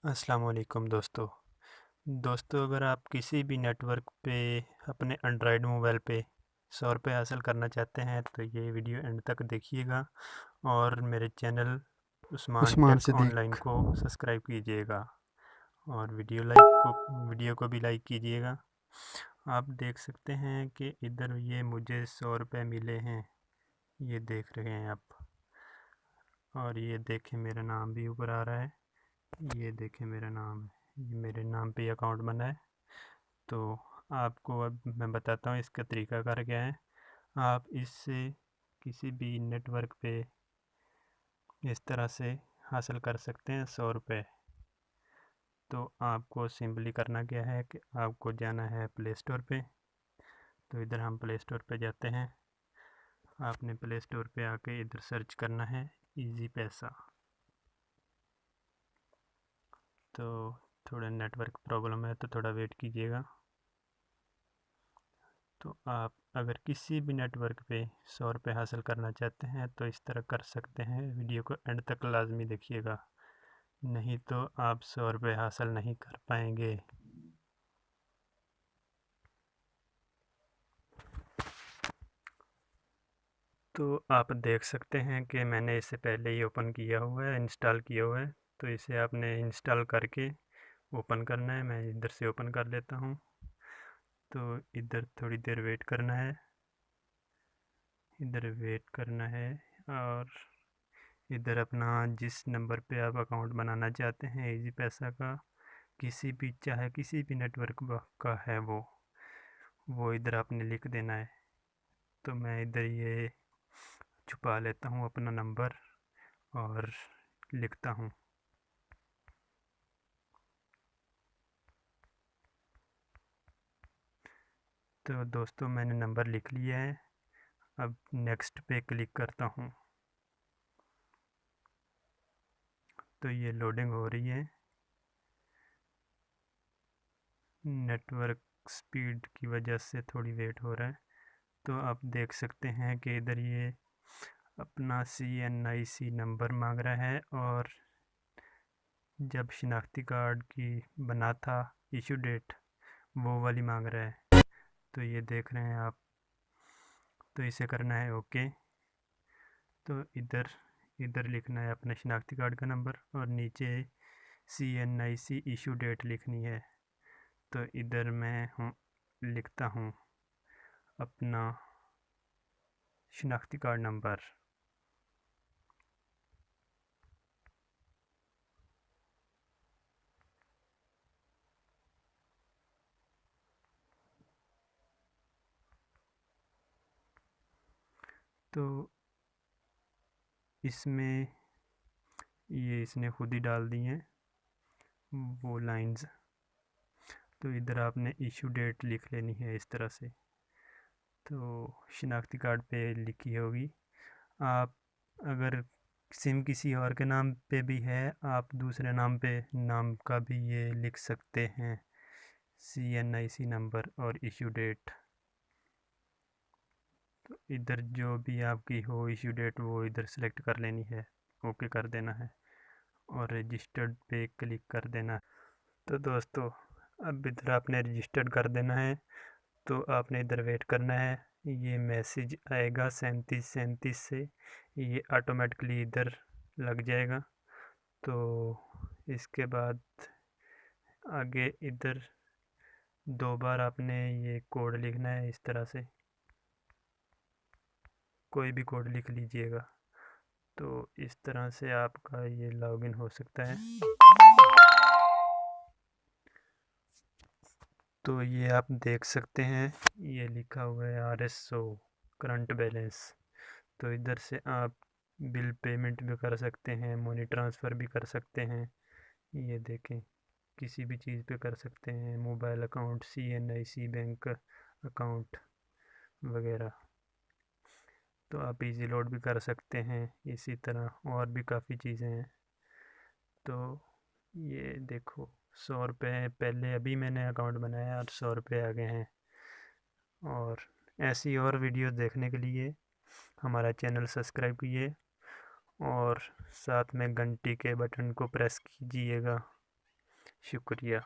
अस्सलाम वालेकुम दोस्तों अगर आप किसी भी नेटवर्क पे अपने एंड्रॉयड मोबाइल पे 100 रुपये हासिल करना चाहते हैं तो ये वीडियो एंड तक देखिएगा और मेरे channel Usman Usman tech online Siddiq. को सब्सक्राइब कीजिएगा और वीडियो को भी लाइक कीजिएगा। आप देख सकते हैं कि इधर ये मुझे 100 रुपये मिले हैं, ये देख रहे हैं आप। और ये देखें मेरा नाम भी ऊपर आ रहा है, ये देखें मेरा नाम है, ये मेरे नाम पे अकाउंट बना है। तो आपको अब मैं बताता हूँ इसका तरीकाकार क्या है। आप इससे किसी भी नेटवर्क पे इस तरह से हासिल कर सकते हैं 100 रुपये। तो आपको सिंपली करना क्या है कि आपको जाना है प्ले स्टोर पे। तो इधर हम प्ले स्टोर पे जाते हैं। आपने प्ले स्टोर पे आके इधर सर्च करना है इजी पैसा। तो थोड़ा नेटवर्क प्रॉब्लम है तो थोड़ा वेट कीजिएगा। तो आप अगर किसी भी नेटवर्क पे 100 रुपये हासिल करना चाहते हैं तो इस तरह कर सकते हैं। वीडियो को एंड तक लाजमी देखिएगा, नहीं तो आप 100 रुपये हासिल नहीं कर पाएंगे। तो आप देख सकते हैं कि मैंने इसे पहले ही ओपन किया हुआ है, इंस्टॉल किया हुआ है। तो इसे आपने इंस्टॉल करके ओपन करना है। मैं इधर से ओपन कर लेता हूँ। तो इधर थोड़ी देर वेट करना है, इधर वेट करना है। और इधर अपना जिस नंबर पे आप अकाउंट बनाना चाहते हैं इजी पैसा का, किसी भी चाहे किसी भी नेटवर्क का है वो इधर आपने लिख देना है। तो मैं इधर ये छुपा लेता हूँ अपना नंबर और लिखता हूँ। तो दोस्तों मैंने नंबर लिख लिया है। अब नेक्स्ट पे क्लिक करता हूँ। तो ये लोडिंग हो रही है, नेटवर्क स्पीड की वजह से थोड़ी वेट हो रहा है। तो आप देख सकते हैं कि इधर ये अपना CNIC नंबर मांग रहा है और जब शिनाख्ती कार्ड की बना था इशू डेट वो वाली मांग रहा है। तो ये देख रहे हैं आप। तो इसे करना है ओके। तो इधर इधर लिखना है अपना शिनाख्ती कार्ड का नंबर और नीचे CNIC इशू डेट लिखनी है। तो इधर मैं लिखता हूँ अपना शिनाख्ती कार्ड नंबर। तो इसमें ये इसने खुद ही डाल दी हैं वो लाइंस। तो इधर आपने इशू डेट लिख लेनी है इस तरह से। तो शिनाख्ती कार्ड पे लिखी होगी। आप अगर सिम किसी और के नाम पे भी है, आप दूसरे नाम पे नाम का भी ये लिख सकते हैं, CNIC नंबर और इशू डेट। तो इधर जो भी आपकी हो इशू डेट वो इधर सेलेक्ट कर लेनी है, ओके कर देना है और रजिस्टर्ड पे क्लिक कर देना। तो दोस्तों अब इधर आपने रजिस्टर्ड कर देना है। तो आपने इधर वेट करना है, ये मैसेज आएगा 3737 से, ये ऑटोमेटिकली इधर लग जाएगा। तो इसके बाद आगे इधर 2 बार आपने ये कोड लिखना है इस तरह से, कोई भी कोड लिख लीजिएगा। तो इस तरह से आपका ये लॉगिन हो सकता है। तो ये आप देख सकते हैं, ये लिखा हुआ है RSO करंट बैलेंस। तो इधर से आप बिल पेमेंट भी कर सकते हैं, मनी ट्रांसफ़र भी कर सकते हैं। ये देखें किसी भी चीज़ पे कर सकते हैं, mobile account, CNIC bank account वगैरह। तो आप इजी लोड भी कर सकते हैं। इसी तरह और भी काफ़ी चीज़ें हैं। तो ये देखो 100 रुपये पहले अभी मैंने अकाउंट बनाया और 100 रुपये आ गए हैं। और ऐसी और वीडियो देखने के लिए हमारा चैनल सब्सक्राइब कीजिए और साथ में घंटी के बटन को प्रेस कीजिएगा। शुक्रिया।